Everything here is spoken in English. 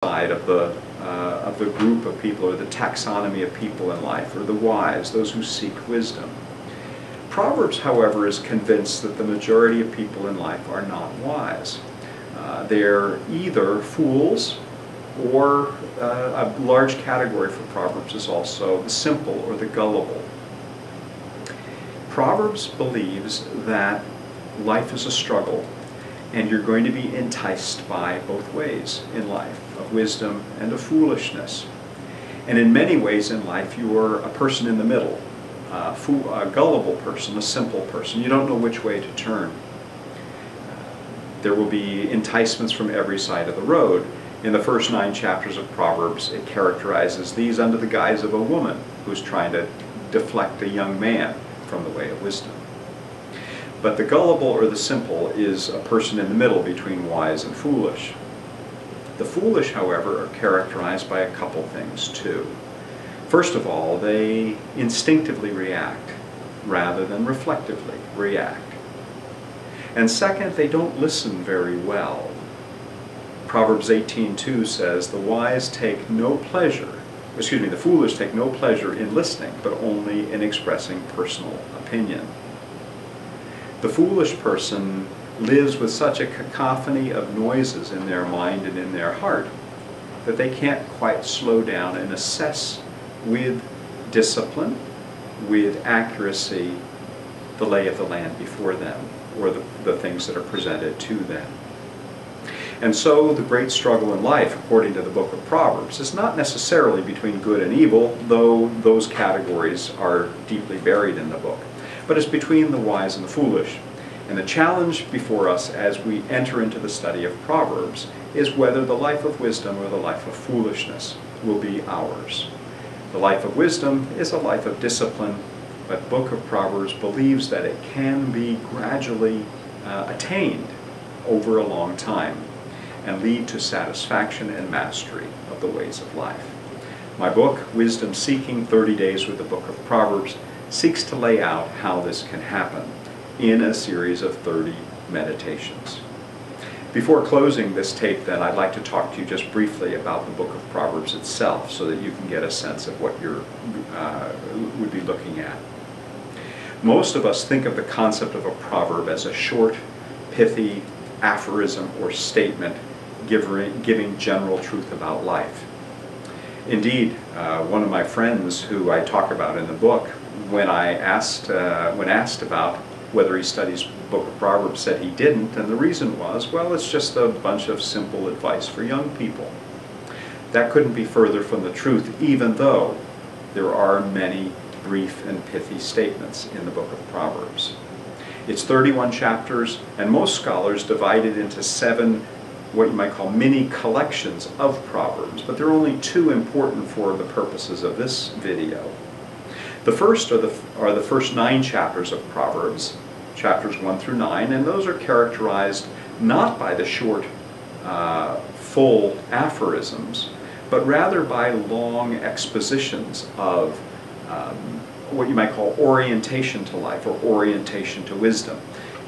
side of the group of people, or the taxonomy of people in life, or the wise, those who seek wisdom. Proverbs, however, is convinced that the majority of people in life are not wise. They're either fools, or a large category for Proverbs is also the simple or the gullible. Proverbs believes that life is a struggle, and you're going to be enticed by both ways in life, of wisdom and of foolishness. And in many ways in life, you are a person in the middle, a gullible person, a simple person. You don't know which way to turn. There will be enticements from every side of the road. In the first 9 chapters of Proverbs, it characterizes these under the guise of a woman who's trying to deflect a young man from the way of wisdom. But the gullible or the simple is a person in the middle between wise and foolish. The foolish, however, are characterized by a couple things too. First of all, they instinctively react rather than reflectively react. And second, they don't listen very well. Proverbs 18:2 says, the foolish take no pleasure in listening, but only in expressing personal opinion. The foolish person lives with such a cacophony of noises in their mind and in their heart that they can't quite slow down and assess with discipline, with accuracy, the lay of the land before them, or the things that are presented to them. And so the great struggle in life, according to the Book of Proverbs, is not necessarily between good and evil, though those categories are deeply buried in the book, but it's between the wise and the foolish. And the challenge before us as we enter into the study of Proverbs is whether the life of wisdom or the life of foolishness will be ours. The life of wisdom is a life of discipline, but the Book of Proverbs believes that it can be gradually attained over a long time and lead to satisfaction and mastery of the ways of life. My book, Wisdom Seeking 30 Days with the Book of Proverbs, seeks to lay out how this can happen in a series of 30 meditations. Before closing this tape then, I'd like to talk to you just briefly about the Book of Proverbs itself so that you can get a sense of what you would be looking at. Most of us think of the concept of a proverb as a short, pithy aphorism or statement giving general truth about life. Indeed, one of my friends who I talk about in the book, when asked about whether he studies Book of Proverbs, said he didn't, and the reason was, well, it's just a bunch of simple advice for young people. That couldn't be further from the truth, even though there are many brief and pithy statements in the Book of Proverbs. It's 31 chapters, and most scholars divide it into 7 what you might call mini collections of Proverbs, but there are only 2 important for the purposes of this video. The first are the first 9 chapters of Proverbs, chapters 1 through 9, and those are characterized not by the short, full aphorisms, but rather by long expositions of what you might call orientation to life or orientation to wisdom.